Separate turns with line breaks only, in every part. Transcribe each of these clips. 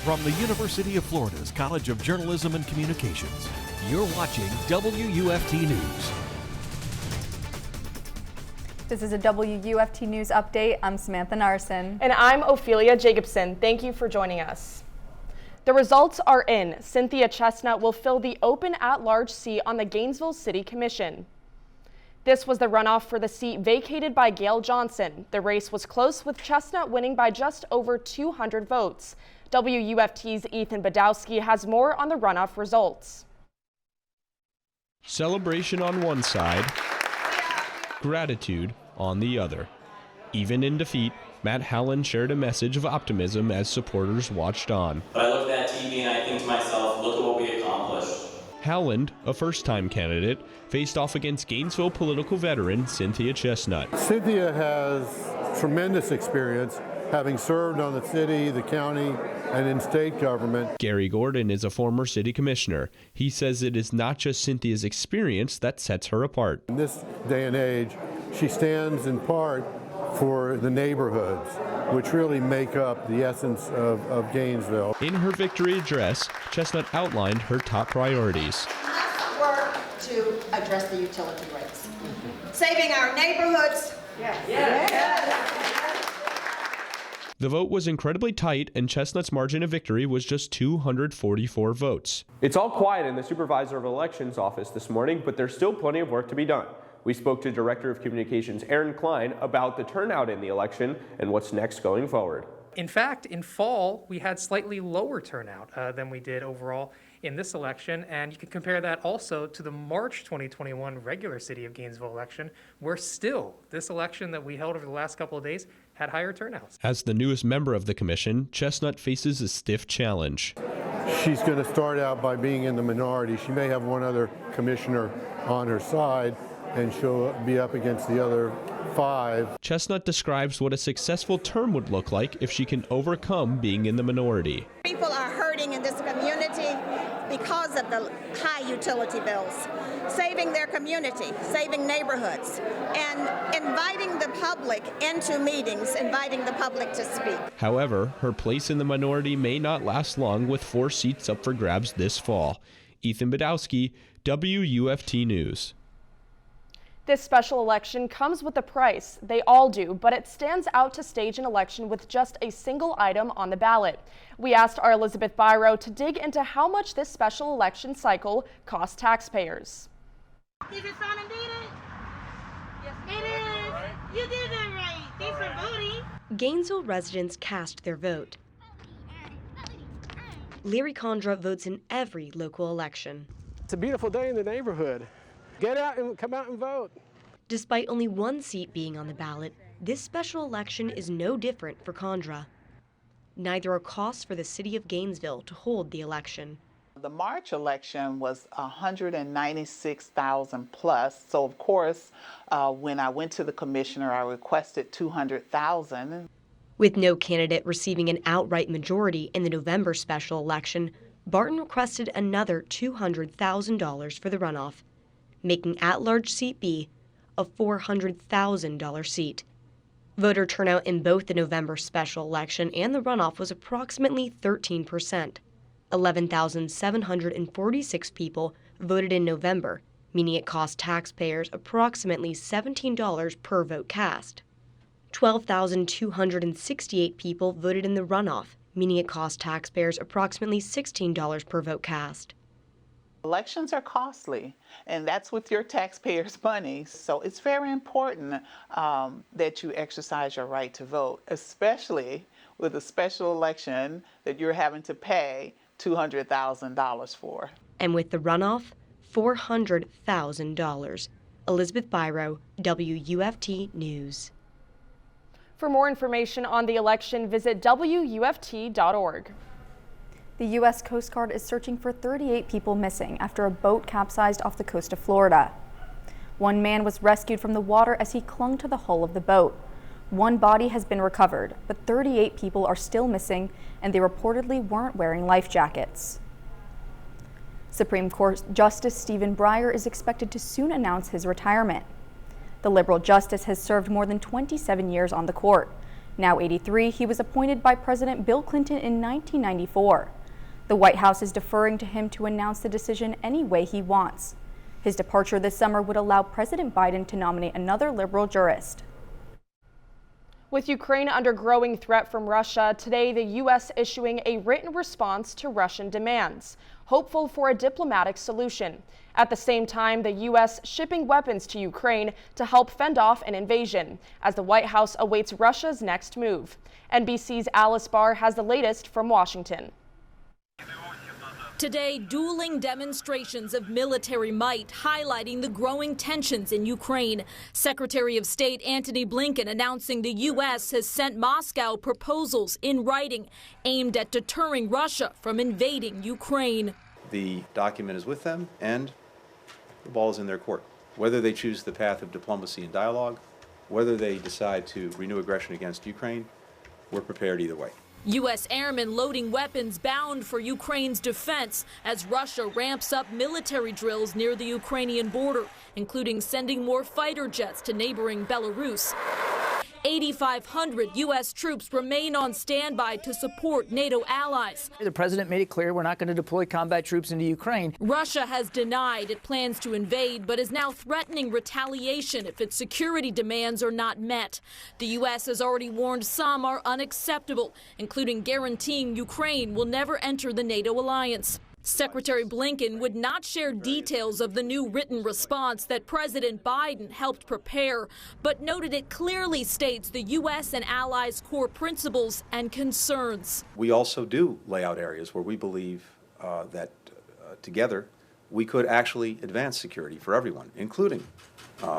From the University of Florida's College of Journalism and Communications, you're watching WUFT News.
This is a WUFT News update. I'm Samantha Narson.
And I'm Ophelie Jacobson. Thank you for joining us. The results are in. Cynthia Chestnut will fill the open at-large seat on the Gainesville City Commission. This was the runoff for the seat vacated by Gail Johnson. The race was close, with Chestnut winning by just over 200 votes. WUFT's Ethan Budowsky has more on the runoff results.
Celebration on one side, gratitude on the other. Even in defeat, Matt Hallen shared a message of optimism as supporters watched on.
But I look at that TV and I think to myself, look at what we accomplished.
Halland, a first-time candidate, faced off against Gainesville political veteran Cynthia Chestnut.
Cynthia has tremendous experience, having served on the city, the county, and in state government.
Gary Gordon is a former city commissioner. He says it is not just Cynthia's experience that sets her apart.
In this day and age, she stands in part for the neighborhoods, which really make up the essence of Gainesville.
In her victory address, Chestnut outlined her top priorities.
Let's work to address the utility rates. Saving our neighborhoods.
The vote was incredibly tight, and Chestnut's margin of victory was just 244 votes.
It's all quiet in the Supervisor of Elections office this morning, but there's still plenty of work to be done. We spoke to Director of Communications Aaron Klein about the turnout in the election and what's next going forward.
In fact, in fall, we had slightly lower turnout than we did overall in this election, and you can compare that also to the March 2021 regular City of Gainesville election, where still this election that we held over the last couple of days had higher turnouts.
As the newest member of the commission, Chestnut faces a stiff challenge.
She's going to start out by being in the minority. She may have one other commissioner on her side, and she'll be up against the other 5.
Chestnut describes what a successful term would look like if she can overcome being in the minority.
People are hurting in this community because of the high utility bills. Saving their community, saving neighborhoods, and inviting the public into meetings, inviting the public to speak.
However, her place in the minority may not last long, with 4 seats up for grabs this fall. Ethan Budowsky, WUFT News.
This special election comes with a price. They all do, but it stands out to stage an election with just a single item on the ballot. We asked our Elizabeth Biro to dig into how much this special election cycle costs taxpayers.
Is it sounding dated? Yes, it is. You did that right. Thanks for voting.
Gainesville residents cast their vote. Larry Condra votes in every local election.
It's a beautiful day in the neighborhood. Get out and come out and vote.
Despite only 1 seat being on the ballot, this special election is no different for Condra. Neither are costs for the city of Gainesville to hold the election.
The March election was 196,000 plus. So of course, when I went to the commissioner, I requested 200,000.
With no candidate receiving an outright majority in the November special election, Barton requested another $200,000 for the runoff, making at-large seat B a $400,000 seat. Voter turnout in both the November special election and the runoff was approximately 13%. 11,746 people voted in November, meaning it cost taxpayers approximately $17 per vote cast. 12,268 people voted in the runoff, meaning it cost taxpayers approximately $16 per vote cast.
Elections are costly, and that's with your taxpayers' money. So it's very important that you exercise your right to vote, especially with a special election that you're having to pay $200,000 for.
And with the runoff, $400,000. Elizabeth Biro, WUFT News.
For more information on the election, visit WUFT.org.
The U.S. Coast Guard is searching for 38 people missing after a boat capsized off the coast of Florida. One man was rescued from the water as he clung to the hull of the boat. One body has been recovered, but 38 people are still missing, and they reportedly weren't wearing life jackets. Supreme Court Justice Stephen Breyer is expected to soon announce his retirement. The liberal justice has served more than 27 years on the court. Now 83, he was appointed by President Bill Clinton in 1994. The White House is deferring to him to announce the decision any way he wants. His departure this summer would allow President Biden to nominate another liberal jurist.
With Ukraine under growing threat from Russia, today the U.S. issuing a written response to Russian demands, hopeful for a diplomatic solution. At the same time, the U.S. shipping weapons to Ukraine to help fend off an invasion, as the White House awaits Russia's next move. NBC's Alice Barr has the latest from Washington.
Today, dueling demonstrations of military might highlighting the growing tensions in Ukraine. Secretary of State Antony Blinken announcing the U.S. has sent Moscow proposals in writing aimed at deterring Russia from invading Ukraine.
The document is with them and the ball is in their court. Whether they choose the path of diplomacy and dialogue, whether they decide to renew aggression against Ukraine, we're prepared either way.
U.S. airmen loading weapons bound for Ukraine's defense as Russia ramps up military drills near the Ukrainian border, including sending more fighter jets to neighboring Belarus. 8,500 U.S. troops remain on standby to support NATO allies.
The president made it clear we're not going to deploy combat troops into Ukraine.
Russia has denied it plans to invade, but is now threatening retaliation if its security demands are not met. The U.S. has already warned some are unacceptable, including guaranteeing Ukraine will never enter the NATO alliance. Secretary Blinken would not share details of the new written response that President Biden helped prepare, but noted it clearly states the U.S. and allies' core principles and concerns.
We also do lay out areas where we believe that together we could actually advance security for everyone, including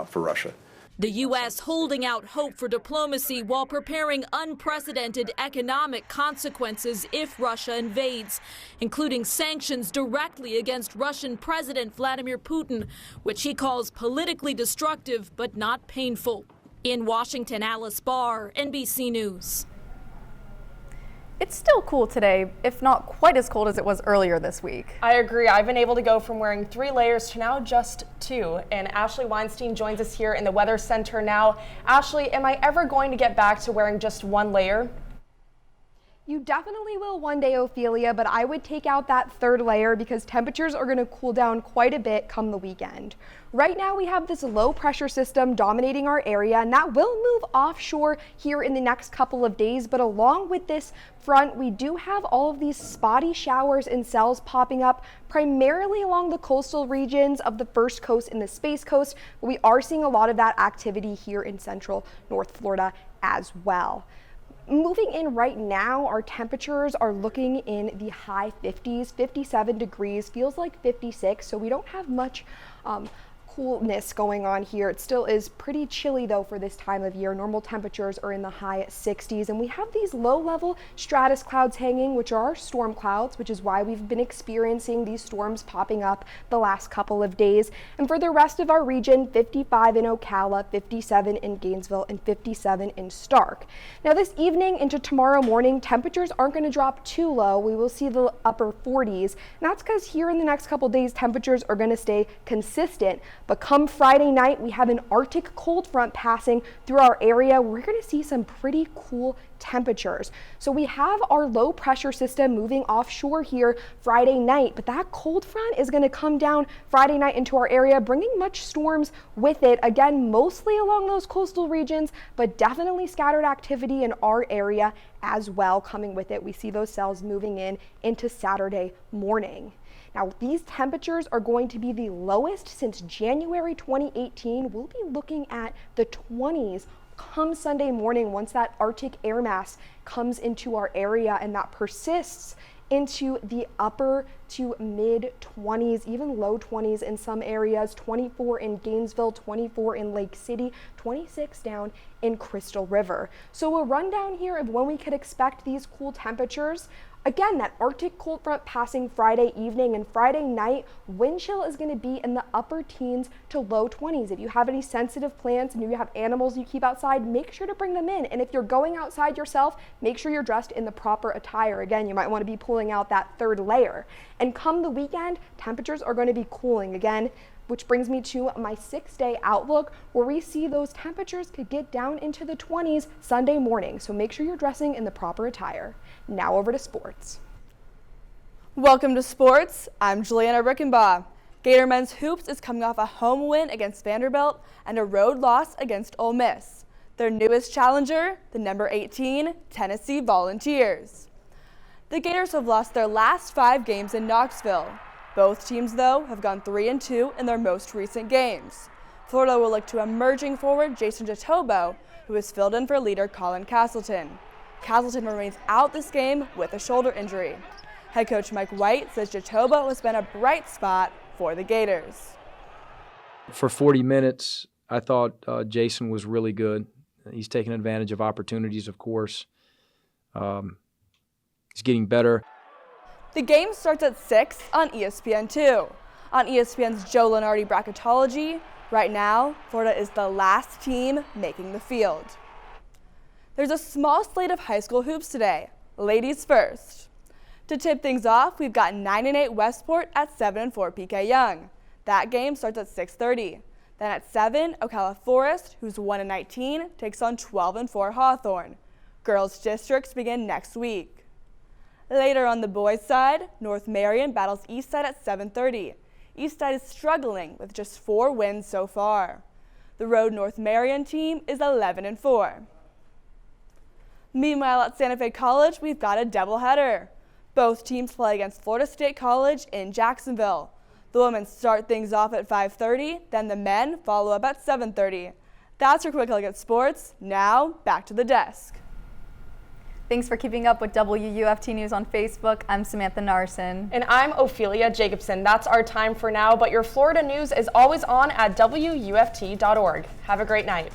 for Russia.
The U.S. holding out hope for diplomacy while preparing unprecedented economic consequences if Russia invades, including sanctions directly against Russian President Vladimir Putin, which he calls politically destructive but not painful. In Washington, Alice Barr, NBC News.
It's still cool today, if not quite as cold as it was earlier this week.
I agree. I've been able to go from wearing 3 layers to now just 2. And Ashley Weinstein joins us here in the Weather Center now. Ashley, am I ever going to get back to wearing just 1 layer?
You definitely will one day, Ophelia, but I would take out that 3rd layer because temperatures are going to cool down quite a bit come the weekend. Right now we have this low pressure system dominating our area, and that will move offshore here in the next couple of days. But along with this front, we do have all of these spotty showers and cells popping up primarily along the coastal regions of the First Coast and the Space Coast. But we are seeing a lot of that activity here in central North Florida as well. Moving in right now, our temperatures are looking in the high 50s, 57 degrees, feels like 56, so we don't have much coolness going on here. It still is pretty chilly though for this time of year. Normal temperatures are in the high 60s, and we have these low-level stratus clouds hanging, which are our storm clouds, which is why we've been experiencing these storms popping up the last couple of days. And for the rest of our region, 55 in Ocala, 57 in Gainesville, and 57 in Stark. Now this evening into tomorrow morning, temperatures aren't going to drop too low. We will see the upper 40s, and that's because here in the next couple days, temperatures are going to stay consistent. But come Friday night, we have an Arctic cold front passing through our area. We're going to see some pretty cool temperatures. So we have our low pressure system moving offshore here Friday night, but that cold front is going to come down Friday night into our area, bringing much storms with it. Again, mostly along those coastal regions, but definitely scattered activity in our area as well coming with it. We see those cells moving in into Saturday morning. Now, these temperatures are going to be the lowest since January 2018. We'll be looking at the 20s come Sunday morning once that Arctic air mass comes into our area, and that persists into the upper to mid 20s, even low 20s in some areas, 24 in Gainesville, 24 in Lake City, 26 down in Crystal River. So a rundown here of when we could expect these cool temperatures. Again, that Arctic cold front passing Friday evening, and Friday night, wind chill is going to be in the upper teens to low 20s. If you have any sensitive plants and you have animals you keep outside, make sure to bring them in. And if you're going outside yourself, make sure you're dressed in the proper attire. Again, you might want to be pulling out that 3rd layer. And come the weekend, temperatures are going to be cooling. Again, which brings me to my 6-day outlook, where we see those temperatures could get down into the 20s Sunday morning, so make sure you're dressing in the proper attire. Now over to sports.
Welcome to sports. I'm Julianna Reichenbach. Gator men's hoops is coming off a home win against Vanderbilt and a road loss against Ole Miss. Their newest challenger, the number 18 Tennessee Volunteers. The Gators have lost their last 5 games in Knoxville. Both teams, though, have gone 3-2 in their most recent games. Florida will look to emerging forward Jason Jatobo, who is filled in for leader Colin Castleton. Castleton remains out this game with a shoulder injury. Head coach Mike White says Jatobo has been a bright spot for the Gators.
For 40 minutes, I thought Jason was really good. He's taking advantage of opportunities, of course. He's getting better.
The game starts at 6 on ESPN2. On ESPN's Joe Lunardi bracketology, right now, Florida is the last team making the field. There's a small slate of high school hoops today. Ladies first. To tip things off, we've got 9-8 Westport at 7-4 PK Yonge. That game starts at 6:30. Then at 7, Ocala Forest, who's 1-19, takes on 12-4 Hawthorne. Girls districts begin next week. Later on the boys' side, North Marion battles Eastside at 7:30. Eastside is struggling with just 4 wins so far. The road North Marion team is 11-4. Meanwhile, at Santa Fe College, we've got a doubleheader. Both teams play against Florida State College in Jacksonville. The women start things off at 5:30, then the men follow up at 7:30. That's your quick look at sports. Now, back to the desk.
Thanks for keeping up with WUFT News on Facebook. I'm Samantha Narson.
And I'm Ophelie Jacobson. That's our time for now, but your Florida news is always on at WUFT.org. Have a great night.